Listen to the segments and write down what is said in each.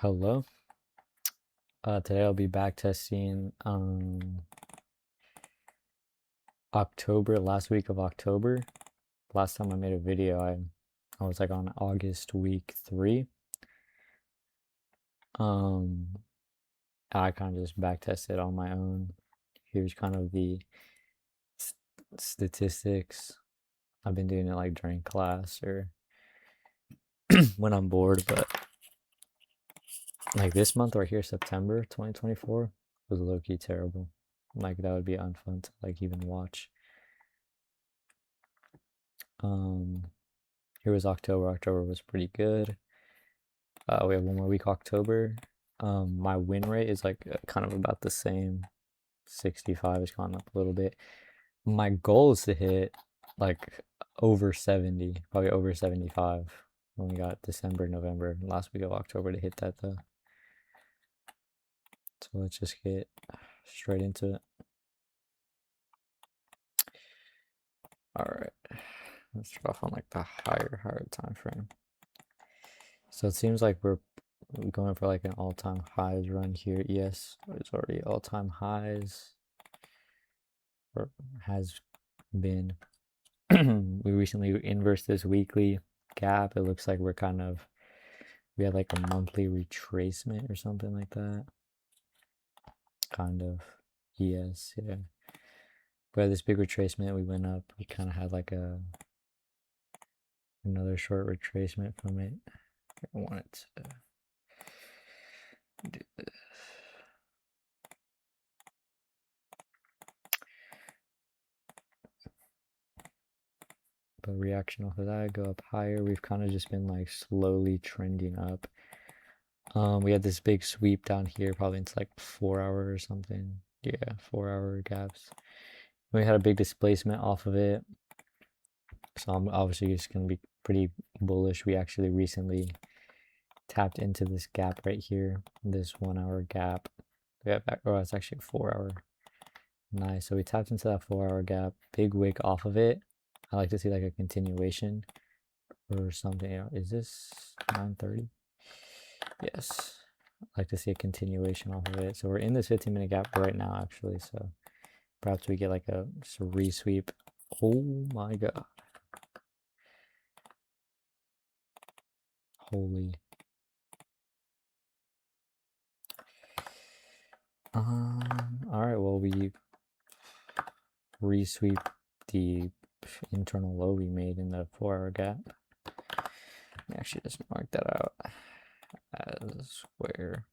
Hello. Today I'll be back testing October, last week of October. Last time I made a video, I was like on August week 3. I kind of just back tested on my own. Here's kind of the statistics. I've been doing it like during class or when I'm bored, but like this month right here, September 2024, was low-key terrible. Like that would be unfun to like even watch. Here was October. October was pretty good. We have one more week, October. My win rate is like kind of about the same. 65 has gone up a little bit. My goal is to hit like over 70, probably over 75. When we got December, November, last week of October to hit that though. So let's just get straight into it. All right, let's start off on like the higher time frame. So it seems like we're going for like an all-time highs run here. Yes, it's already all-time highs, or has been. We recently inversed this weekly gap. It looks like we had like a monthly retracement or something like that. Kind of. Yes, yeah. We had this big retracement. We went up. We kind of had like another short retracement from it. I wanted to do this. But reaction off of that, go up higher. We've kind of just been like slowly trending up. We had this big sweep down here, probably into like 4 hour or something. Yeah, 4 hour gaps. We had a big displacement off of it. So I'm obviously just gonna be pretty bullish. We actually recently tapped into this gap right here, this 1 hour gap. We got back, oh, it's actually a 4 hour. Nice. So we tapped into that 4 hour gap, big wick off of it. I like to see like a continuation or something. Is this 9:30? Yes. I'd like to see a continuation off of it. So we're in this 15-minute gap right now, actually. So perhaps we get like a resweep. Oh my god. Holy. Alright, well, we resweep the internal low we made in the 4 hour gap. Let me actually just mark that out as where.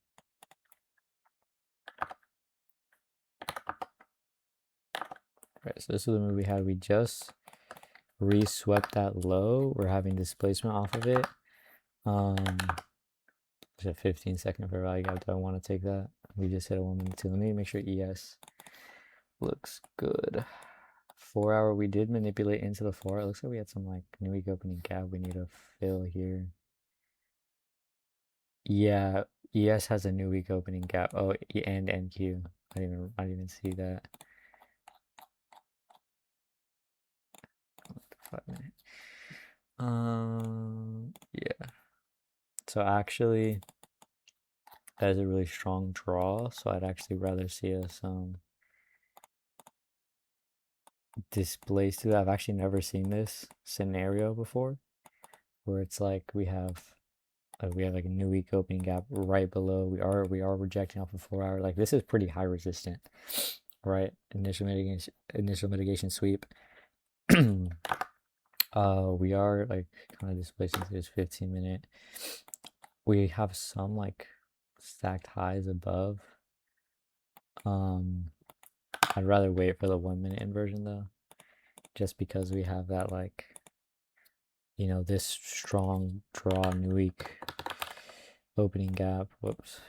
Right, so this is the move we had. We just reswept that low. We're having displacement off of it. There's a 15-second fair value gap. Do I want to take that? We just hit a 1 minute 2. Let me make sure ES looks good. 4 hour, we did manipulate into the 4 hour. It looks like we had some like new week opening gap we need to fill here. Yeah, ES has a new week opening gap. Oh, and NQ. I didn't even see that. 5 minute. Yeah. So actually, that is a really strong draw. So I'd actually rather see us displace to that. I've actually never seen this scenario before, where it's like we have like a new week opening gap right below. We are rejecting off of 4 hour. Like this is pretty high resistant, right? Initial mitigation sweep. We are like kind of displacing to this 15-minute. We have some like stacked highs above. I'd rather wait for the 1 minute inversion though, just because we have that like, you know, this strong draw new week opening gap. Whoops.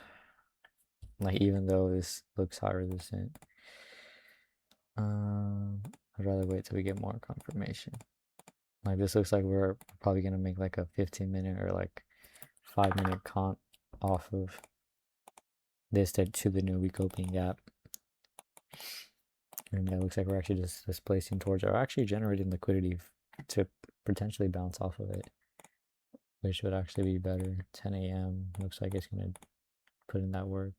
Like even though this looks high resistant, I'd rather wait till we get more confirmation. Like this looks like we're probably gonna make like a 15-minute or like 5-minute comp off of this to the new week opening gap. And that looks like we're actually just displacing towards, or actually generating liquidity to potentially bounce off of it, which would actually be better. 10 a.m. looks like it's gonna put in that work.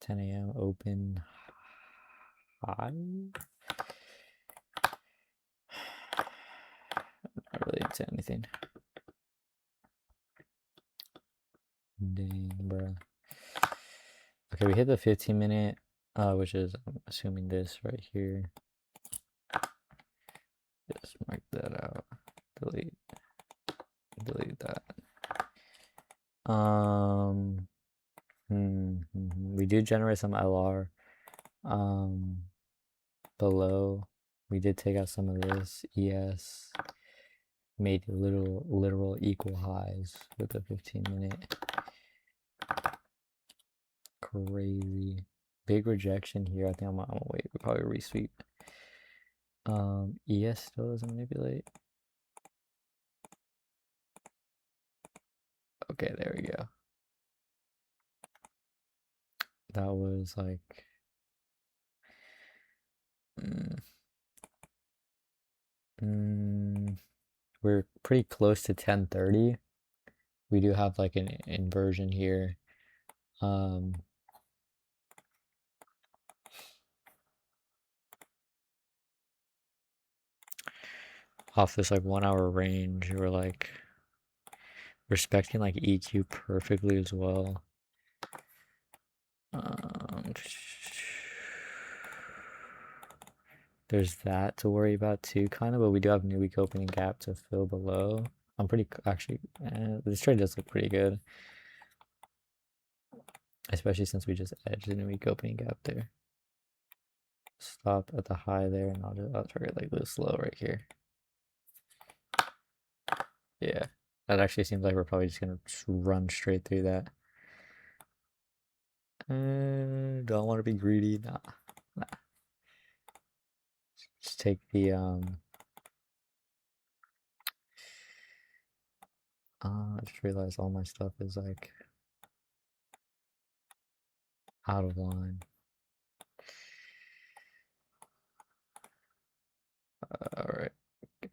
10 a.m. open high. Not really into anything. Dang, bro. Okay, we hit the 15-minute, which is, I'm assuming this right here. Just mark that out. Delete that. We do generate some LR below. We did take out some of this ES, made literal equal highs with the 15-minute. Crazy. Big rejection here. I think I'm gonna wait. We'll probably resweep. ES still doesn't manipulate. Okay, there we go. That was like we're pretty close to 10:30. We do have like an inversion here. Off this like 1 hour range, we're like respecting like EQ perfectly as well. There's that to worry about too, kind of, but we do have new week opening gap to fill below. I'm pretty, actually, this trade does look pretty good. Especially since we just edged the new week opening gap there. Stop at the high there, and I'll target like this low right here. Yeah, that actually seems like we're probably just gonna run straight through that. Don't want to be greedy, nah. Just take the I just realized all my stuff is like out of line. All right,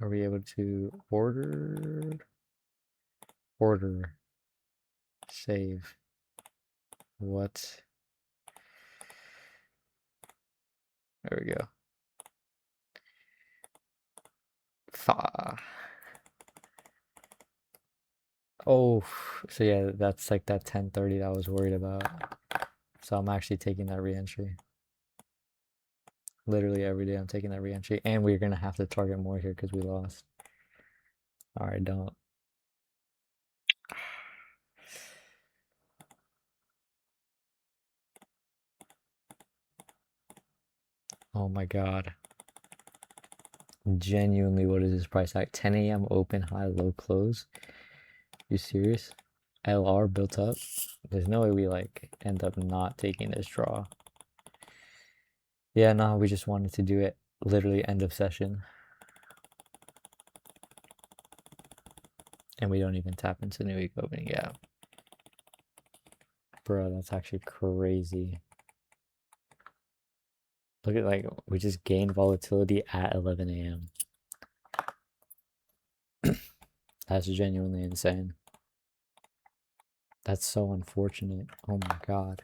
are we able to order save? What? There we go. Oh, so yeah, that's like that 10:30 that I was worried about. So I'm actually taking that re-entry. Literally every day I'm taking that re-entry, and we're gonna have to target more here because we lost. All right, don't. Oh my God. Genuinely, what is this price at? 10 a.m. open, high, low, close. You serious? LR built up. There's no way we like end up not taking this draw. Yeah, no, we just wanted to do it literally end of session. And we don't even tap into new week opening. Yeah. Bro, that's actually crazy. Look at, like, we just gained volatility at 11 a.m. That's genuinely insane. That's so unfortunate. Oh my God.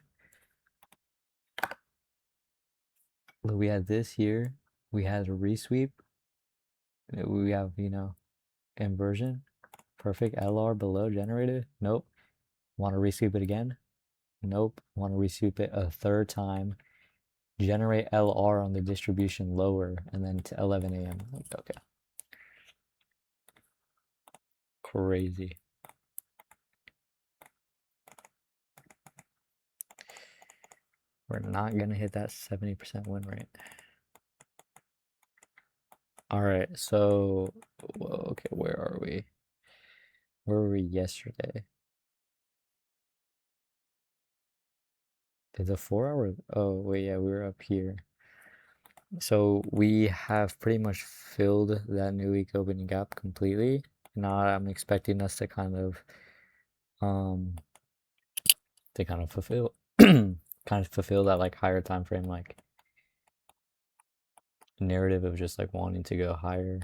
Look, we had this here. We had a resweep. We have, inversion. Perfect. LR below generated. Nope. Want to resweep it again? Nope. Want to resweep it a third time. Generate LR on the distribution lower, and then to 11 a.m. Like, okay. Crazy. We're not going to hit that 70% win rate. All right, so, whoa, okay, where are we? Where were we yesterday? Did the 4 hour? Oh, wait, yeah, we were up here. So we have pretty much filled that new week opening gap completely. Now I'm expecting us to kind of fulfill that like higher time frame like narrative of just like wanting to go higher.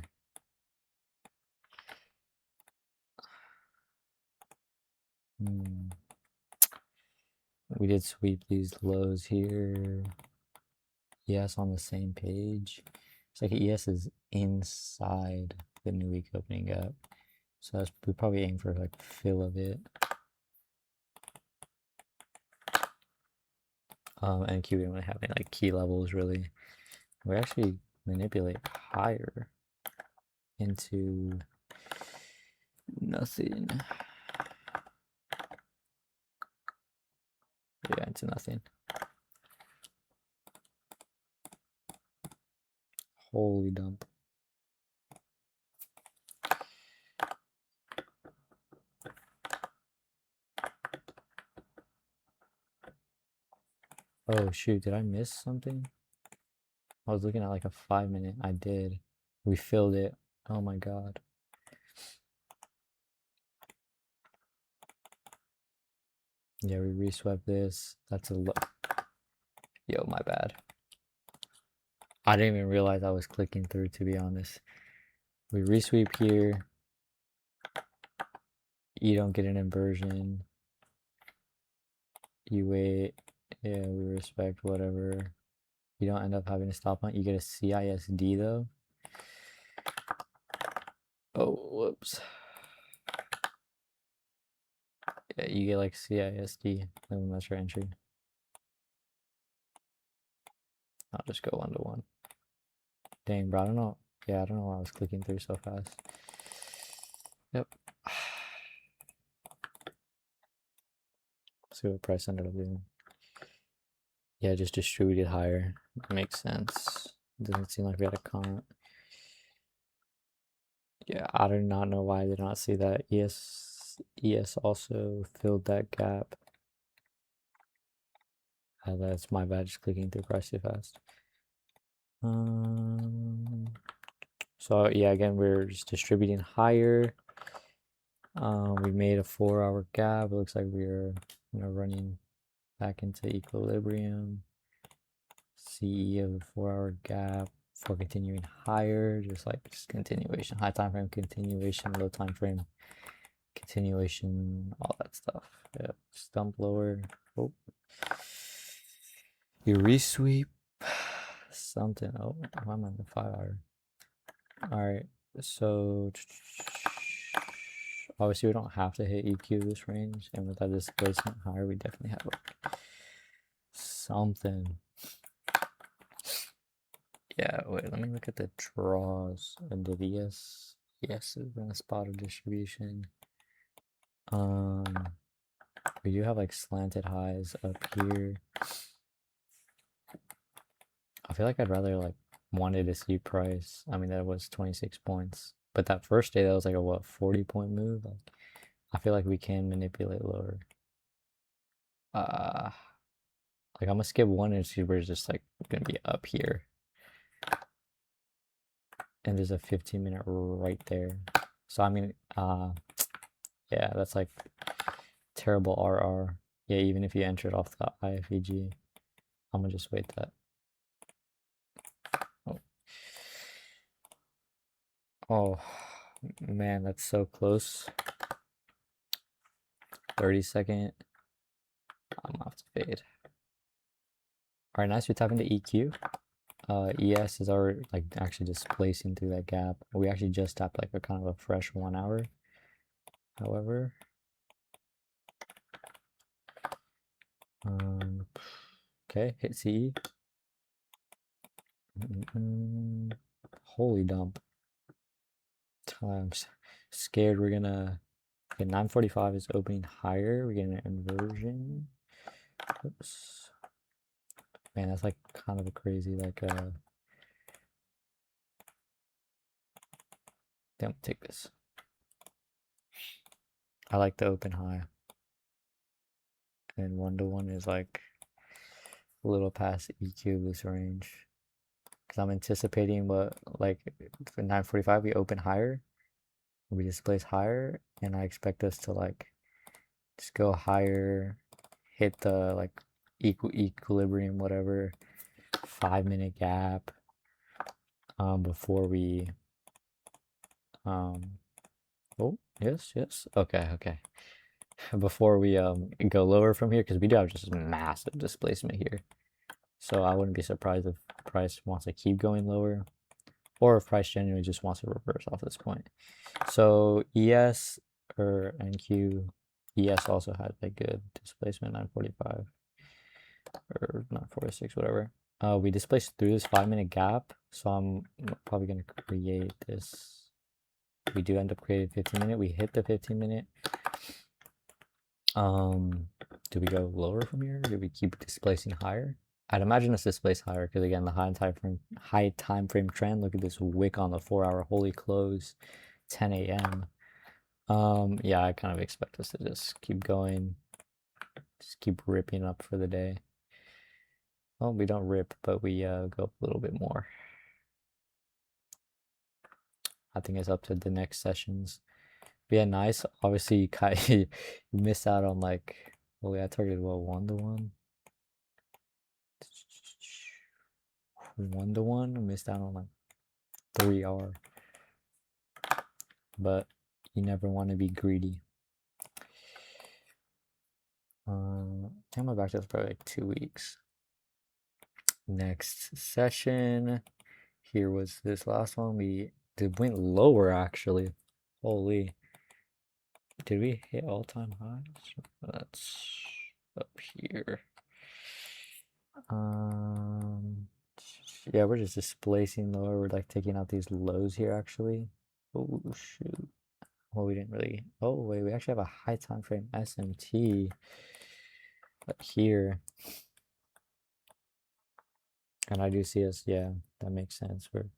we did sweep these lows here. ES on the same page. It's like ES is inside the new week opening gap. So we probably aim for like fill of it. And Q, we don't have any like key levels really. We actually manipulate higher into nothing. Yeah, into nothing. Holy dump. Oh shoot, did I miss something? I was looking at like a 5-minute. I did. We filled it. Oh my god. Yeah, we reswept this. That's a low. Yo, my bad. I didn't even realize I was clicking through, to be honest. We resweep here. You don't get an inversion. You wait. Yeah, we respect whatever. You don't end up having a stop hunt. You get a CISD though. Oh, whoops. Yeah, you get like CISD. And that's your entry. I'll just go 1-to-1. Dang, bro, I don't know. Yeah, I don't know why I was clicking through so fast. Yep. See what price ended up doing. Yeah, just distributed higher. Makes sense. Doesn't seem like we had a comp. Yeah, I do not know why I did not see that. ES also filled that gap. That's my bad, just clicking through price too fast. So yeah, again, we're just distributing higher. We made a 4-hour gap. It looks like we're running back into equilibrium. CE of the 4-hour gap for continuing higher, just continuation, high time frame continuation, low time frame continuation, all that stuff. Yeah, stump lower. Oh, you resweep something. Oh, I'm on the 5-hour. All right, so obviously we don't have to hit EQ this range, and with that displacement higher, we definitely have like something. Yeah, wait, let me look at the draws and the ES. Yes, is in a spot of distribution. We do have like slanted highs up here. I feel like I'd rather like wanted to see price. I mean, that was 26 points. But that first day, that was like a what, 40-point move? Like, I feel like we can manipulate lower. Like I'm gonna skip one and see where it's just like gonna be up here. And there's a 15-minute right there. So I mean, yeah, that's like terrible RR. Yeah, even if you enter it off the IFEG, I'm gonna just wait that. Oh, oh man, that's so close. 30-second. I'm gonna have to fade. All right, nice. We tap into EQ. ES is already like actually displacing through that gap. We actually just tapped like a kind of a fresh 1-hour. However, okay, hit CE. Holy dump. I'm scared we're gonna. Okay, 945 is opening higher. We're getting an inversion. Oops. Man, that's like kind of a crazy don't take this. I like the open high. And 1-to-1 is like a little past EQ this range. Because I'm anticipating what, like, for 945 we open higher, we displace higher, and I expect us to like just go higher, hit the like equilibrium, whatever, 5-minute gap before we oh, yes, okay. before we go lower from here, because we do have just massive displacement here. So I wouldn't be surprised if price wants to keep going lower, or if price genuinely just wants to reverse off this point. So ES or NQ, ES also had a good displacement, 945 or 946, whatever. We displaced through this 5-minute gap, so I'm probably gonna create this. We do end up creating 15-minute. We hit the 15-minute. Do we go lower from here? Do we keep displacing higher? I'd imagine us displace higher because again, the high time frame trend. Look at this wick on the 4-hour holy close, 10 a.m. Yeah, I kind of expect us to just keep going, just keep ripping up for the day. Well, we don't rip, but we go up a little bit more. I think it's up to the next sessions. But yeah, nice. Obviously, you missed out on like, well, I targeted what, 1-to-1? 1-to-1. I missed out on like 3R. But you never want to be greedy. I think my back test probably like 2 weeks. Next session. Here was this last one. We went lower actually. Holy. Did we hit all-time highs? That's up here. Yeah, we're just displacing lower. We're like taking out these lows here actually. Oh shoot. Well, we didn't really. Oh wait, we actually have a high time frame SMT. But here, and I do see us. Yeah, that makes sense. We're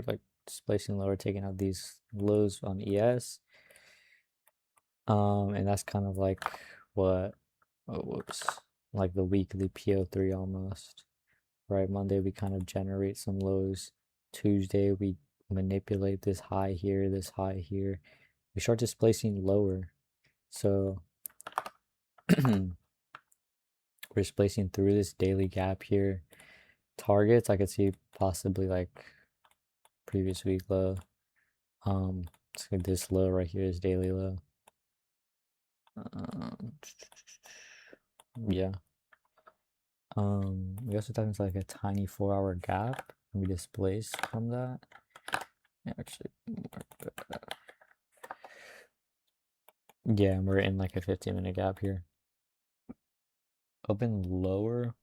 like displacing lower, taking out these lows on ES. And that's kind of like what. Oh, whoops. Like the weekly PO3 almost. Right, Monday we kind of generate some lows. Tuesday we manipulate this high here, this high here. We start displacing lower. So we're displacing through this daily gap here. Targets, I could see possibly like previous week low. It's like this low right here is daily low. Yeah. We also talking like a tiny 4-hour gap. We displace from that. Actually, yeah, we're in like a 15-minute gap here. Open lower.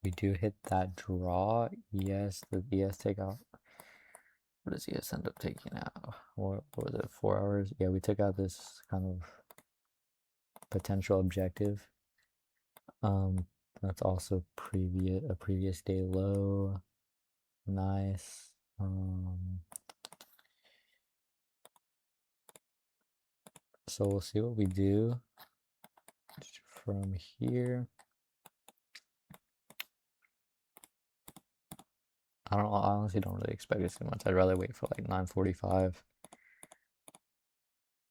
We do hit that draw. Yes, the ES take out. What does ES end up taking out? What was it? 4 hours? Yeah, we took out this kind of potential objective. That's also a previous day low. Nice. So we'll see what we do from here. I honestly don't really expect it too much. I'd rather wait for like 9:45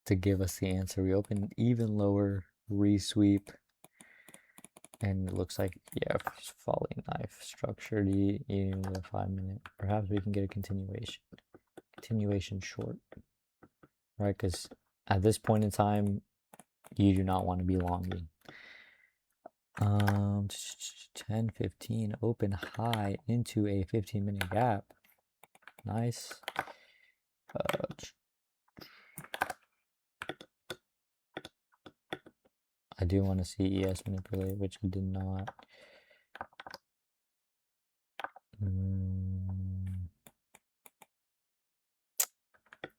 to give us the answer. We open even lower, resweep, and it looks like, yeah, falling knife structured eating the 5-minute. Perhaps we can get a continuation short, right? Because at this point in time, you do not want to be longing. 10-15 open high into a 15-minute gap. Nice. I do want to see ES manipulate, which I did not.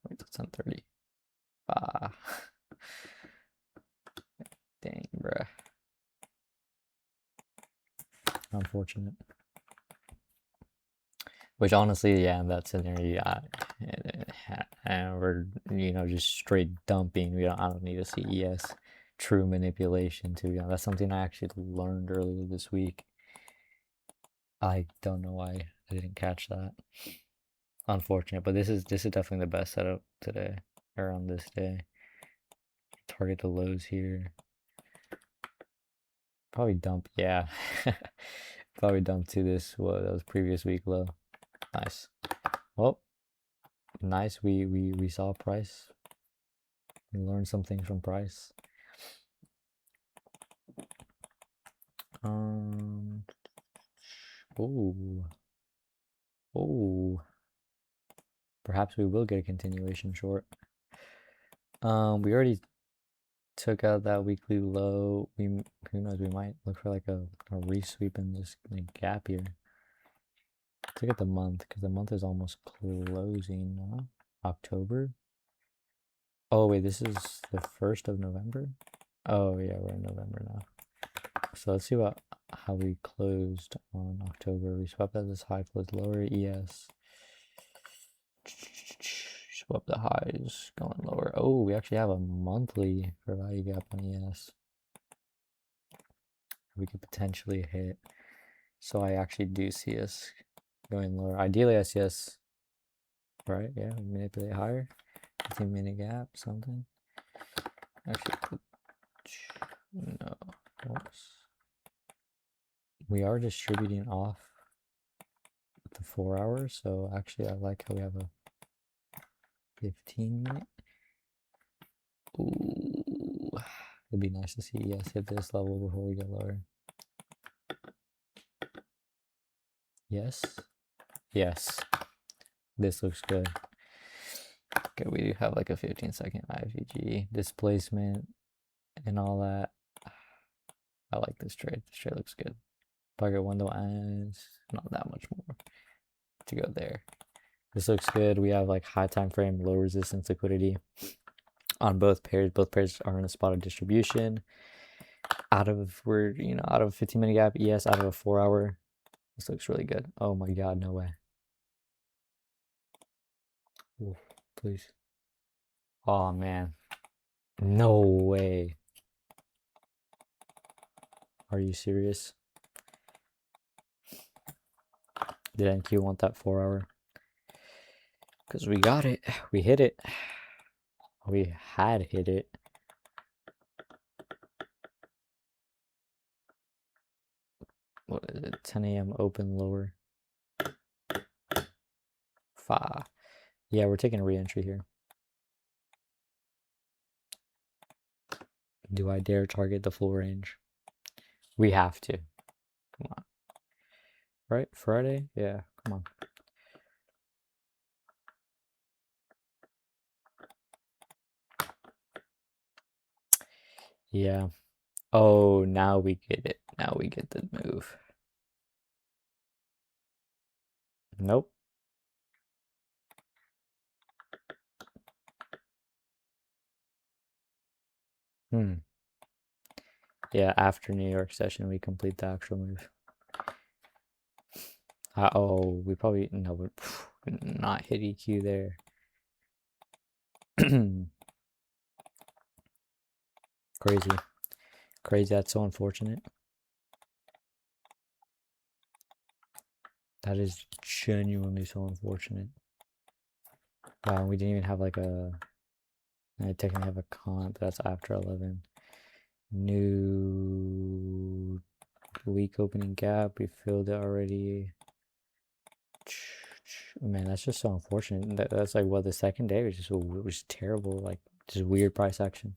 Wait, that's on 30. Ah. Dang, bruh. Unfortunate. Which honestly, yeah, in that scenario, and we're just straight dumping. I don't need to see ES true manipulation to be honest. That's something I actually learned earlier this week. I don't know why I didn't catch that. Unfortunate, but this is definitely the best setup today or on this day. Target the lows here. Probably dump, yeah. Probably dump to this. What that was previous week low. Nice. Well, Nice. We saw price. We learned some things from price. Um. Oh. Oh. Perhaps we will get a continuation short. We already took out that weekly low. Who knows? We might look for like a resweep and just like gap here. Let's look at the month because the month is almost closing now. October. Oh wait, this is the 1st of November. Oh yeah, we're in November now. So let's see how we closed on October. We swept at this high, closed lower. ES. Swept the highs, going lower. Oh, we actually have a monthly for value gap on ES. We could potentially hit. So I actually do see us going lower. Ideally, I see us, right? Yeah, manipulate higher. 15-minute gap, something. Actually, no. Oops. We are distributing off the 4 hours, so actually I like how we have a 15-minute. Ooh, it'd be nice to see ES hit this level before we get lower. Yes. Yes. This looks good. Okay, we do have like a 15-second IVG displacement and all that. I like this trade. This trade looks good. Target window ends. Not that much more to go there. This looks good. We have like high time frame, low resistance liquidity on both pairs. Both pairs are in a spot of distribution. Out of 15-minute gap, ES out of a 4 hour. This looks really good. Oh my god, no way. Oof, please. Oh man. No way. Are you serious? Did NQ want that 4 hour? Because we got it. We hit it. We had hit it. What is it? 10 a.m. open lower. 5. Yeah, we're taking a re-entry here. Do I dare target the full range? We have to. Come on. Right? Friday? Yeah, come on. Yeah. Oh, now we get it. Now we get the move. Nope. Yeah, after New York session, we complete the actual move. Oh, we probably, no, we're not hit EQ there. Crazy. Crazy, that's so unfortunate. That is genuinely so unfortunate. Wow, we didn't even have like I technically have a comp, but that's after 11. New week opening gap, we filled it already. Man, that's just so unfortunate. That's like what the second day was terrible, like just weird price action.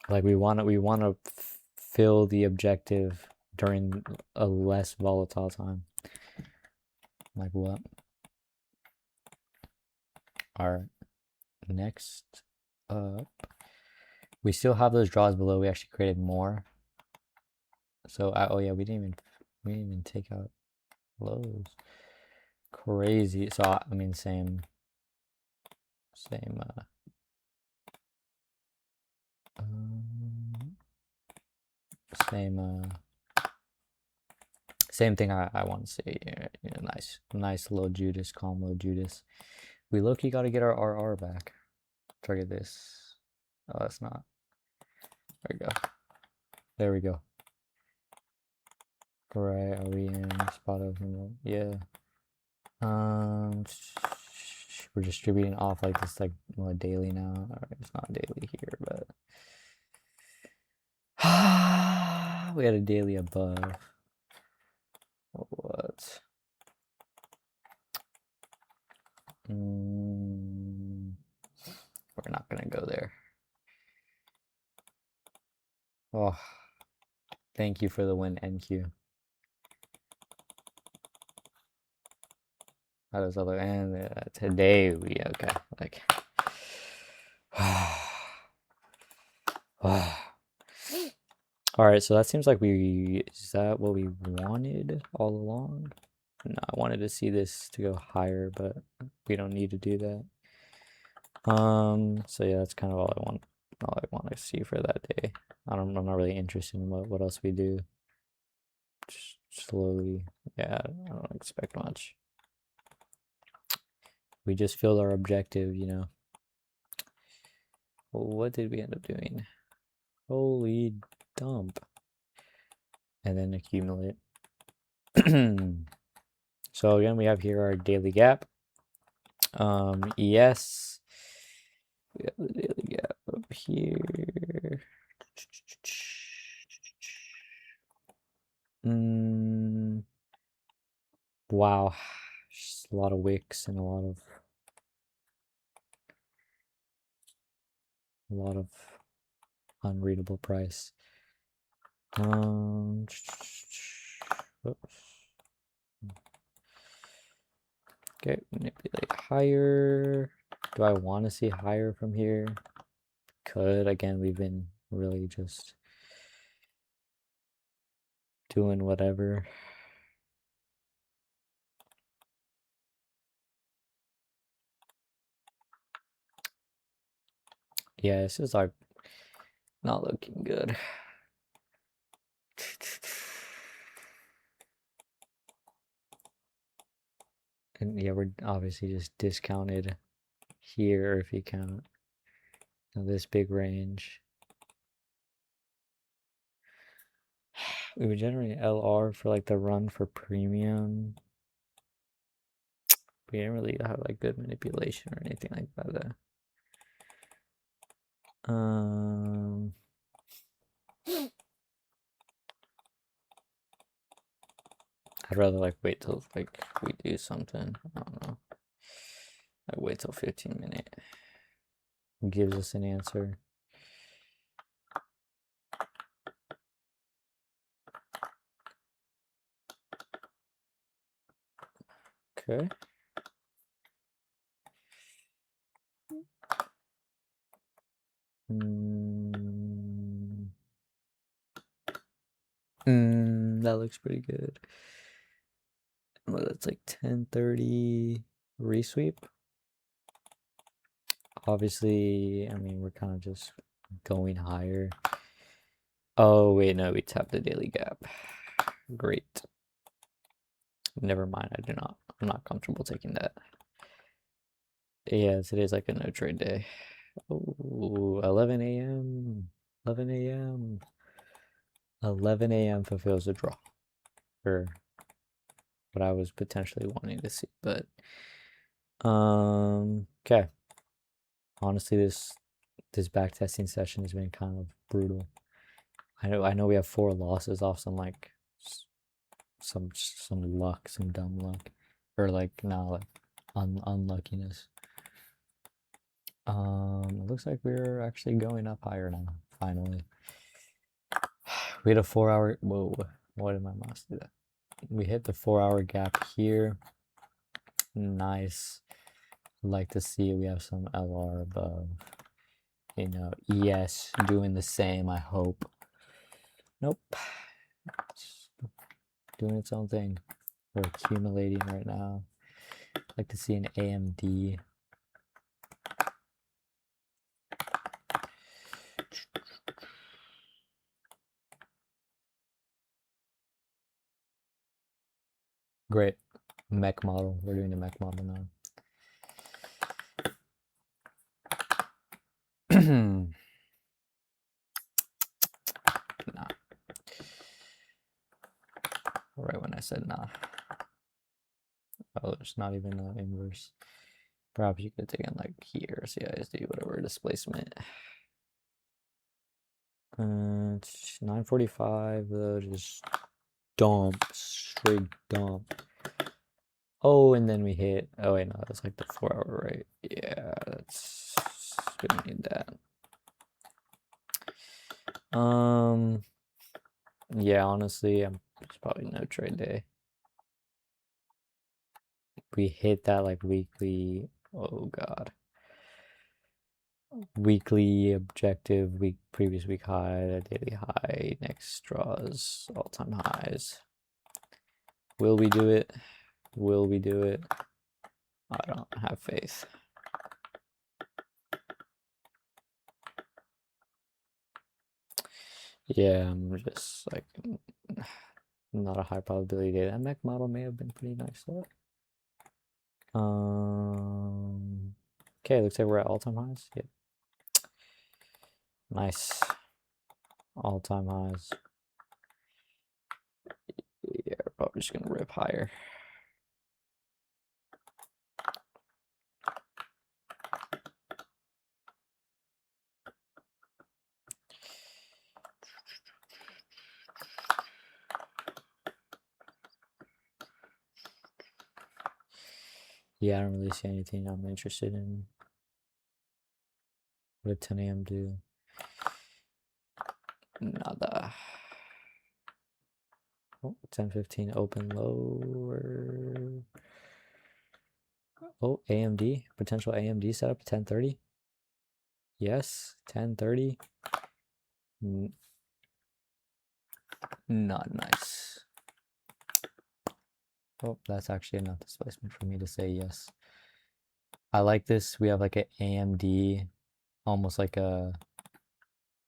Like we want to fill the objective during a less volatile time. Like what? All right. Next up, we still have those draws below. We actually created more. So oh yeah, we didn't even take out lows. Crazy. So I mean same um, same same thing I want to say. Nice low Judas, calm low Judas. We low-key got to get our RR back. Target this. Oh, that's not. There we go. There we go. Right, are we in spot of, yeah. We're distributing off like this, like daily now. Alright, it's not daily here, but we had a daily above. What? We're not gonna go there. Oh, thank you for the win, NQ. How does other and today we okay like all right, so that seems like is that what we wanted all along? No, I wanted to see this to go higher, but we don't need to do that. So yeah, that's kind of all I want to see for that day. I'm not really interested in what else we do. Just slowly, yeah, I don't expect much. We just filled our objective, you know. Well, what did we end up doing? Holy dump. And then accumulate. So again, we have here our daily gap. Yes. We have the daily gap up here. Wow. Just a lot of wicks and a lot of unreadable price. Whoops. Okay, manipulate higher. Do I want to see higher from here? Could. Again, we've been really just doing whatever. Yeah, this is like not looking good. And yeah, we're obviously just discounted here if you count this big range. We would generate LR for like the run for premium. We didn't really have like good manipulation or anything like that. I'd rather like wait till like we do something. I don't know. Like wait till 15-minute gives us an answer. Okay. That looks pretty good. Well, that's like 10:30 resweep. Obviously, I mean, we're kind of just going higher. Oh, wait, no, we tapped the daily gap. Great. Never mind, I'm not comfortable taking that. Yeah, today's like a no trade day. Oh, 11 a.m. 11 a.m. 11 a.m. fulfills the draw. Or what I was potentially wanting to see, but okay. Honestly, this backtesting session has been kind of brutal. I know we have 4 losses off some like some luck, some dumb luck, or like like unluckiness. It looks like we're actually going up higher now. Finally, we had a 4-hour. Whoa, what did my mouse do that? We hit the 4-hour gap here. Nice. Like to see we have some LR above. You know, ES doing the same. I hope. Nope. It's doing its own thing. We're accumulating right now. I'd like to see an AMD. Great. Mech model. We're doing the mech model now. Nah. Right when I said nah. Oh, there's not even an inverse. Perhaps you could take it like here, CISD, whatever, displacement. 945, just dump, straight dump. Oh, and then we hit. Oh wait, no, that's like the 4 hour, right? Yeah, that's we don't need that. Yeah, honestly, it's probably no trade day. We hit that like weekly. Oh God, weekly objective, previous week high, daily high, next draws, all-time highs. Will we do it? Will we do it? I don't have faith. Yeah, I'm just like not a high probability day. That mech model may have been pretty nice though. Okay, looks like we're at all-time highs. Yep. Nice. All-time highs. Yeah, we're probably just gonna rip higher. Yeah, I don't really see anything I'm interested in. What did 10 a.m. do? Nada. Oh, 10:15 open lower. Oh, AMD. Potential AMD setup 10:30. Yes, 10:30. Not nice. Oh, that's actually enough displacement for me to say yes. I like this. We have like an AMD, almost like a,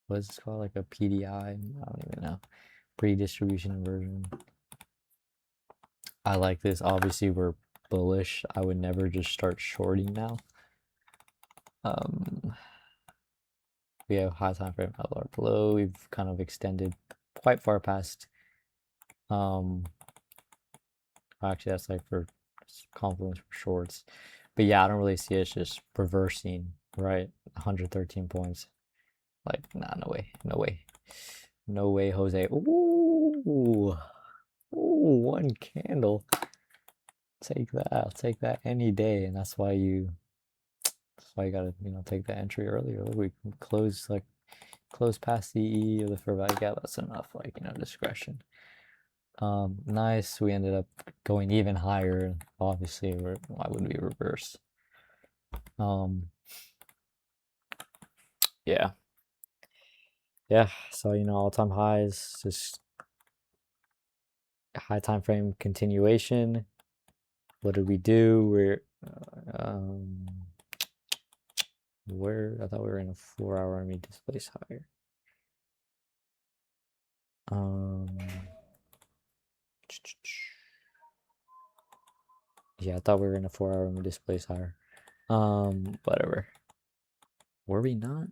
what is this called? Like a PDI? I don't even know. Pre-distribution inversion. I like this. Obviously, we're bullish. I would never just start shorting now. We have high time frame LR below. We've kind of extended quite far past. Actually, that's like for confluence for shorts. But yeah, I don't really see it just reversing, right? 113 points. Like, nah, no way. No way. No way, Jose. Ooh. Ooh, one candle. Take that. I'll take that any day. And that's why you gotta, take the entry earlier. Look, we close past the E of the fair value gap. That's enough, discretion. Nice. We ended up going even higher. Obviously, why would we reverse? Yeah. Yeah. So, all-time highs, just high time frame continuation. What did we do? Where I thought we were in a 4 hour and we displaced higher. Yeah, I thought we were in a 4 hour and we displaced higher. Whatever. Were we not?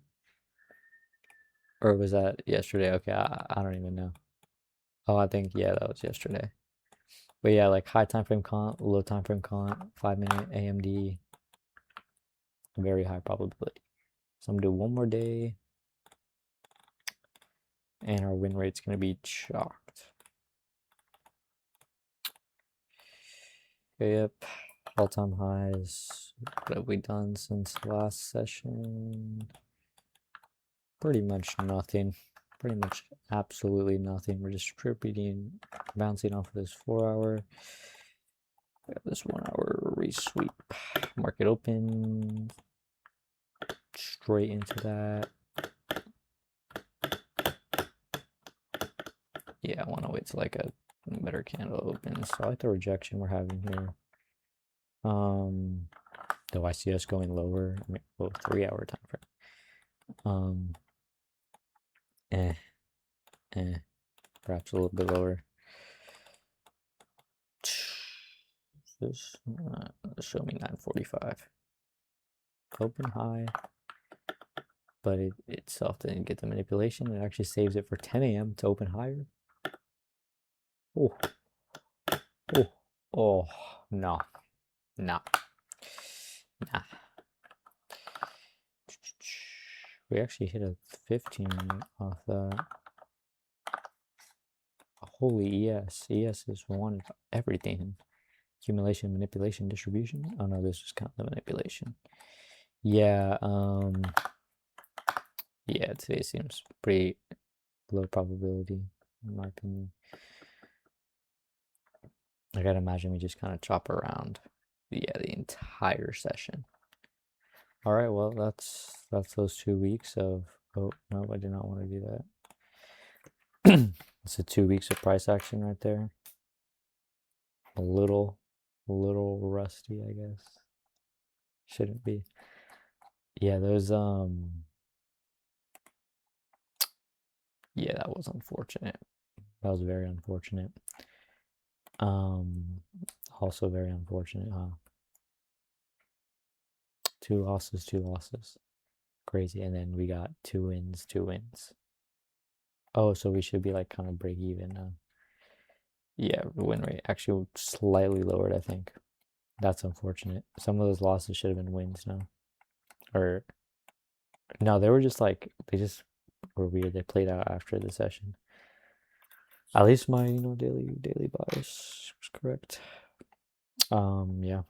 Or was that yesterday? Okay, I don't even know. Oh, I think, yeah, that was yesterday. But yeah, like high time frame comp, low time frame comp, 5-minute AMD, very high probability. So I'm gonna do one more day, and our win rate's gonna be chalked. Okay, yep, all-time highs. What have we done since last session? Pretty much nothing. Pretty much absolutely nothing. We're just repeating, bouncing off of this 4 hour. We have this 1 hour resweep. Market open. Straight into that. Yeah, I want to wait till like a better candle opens. So I like the rejection we're having here. Though I see us going lower. I mean, 3 hour time frame. Perhaps a little bit lower. This show me 945. Open high, but it itself didn't get the manipulation. It actually saves it for 10 a.m. to open higher. Oh, oh, oh, no, no, nah. We actually hit a 15 off that. Holy ES. ES is one everything. Accumulation, manipulation, distribution. Oh no, this was kind of the manipulation. Yeah, yeah, today seems pretty low probability, in my opinion. I gotta imagine we just kind of chop around, yeah, the entire session. All right, well, that's those 2 weeks of, oh, no, I did not want to do that. It's a 2 weeks of price action right there. A little rusty, I guess. Shouldn't be. Yeah, those, yeah, that was unfortunate. That was very unfortunate. Also very unfortunate, huh? 2 losses, 2 losses. Crazy. And then we got 2 wins, 2 wins. Oh, so we should be like kind of break even now. Yeah, the win rate actually slightly lowered, I think. That's unfortunate. Some of those losses should have been wins now. Or no, they were just like they just were weird. They played out after the session. At least my, daily bias was correct. Yeah.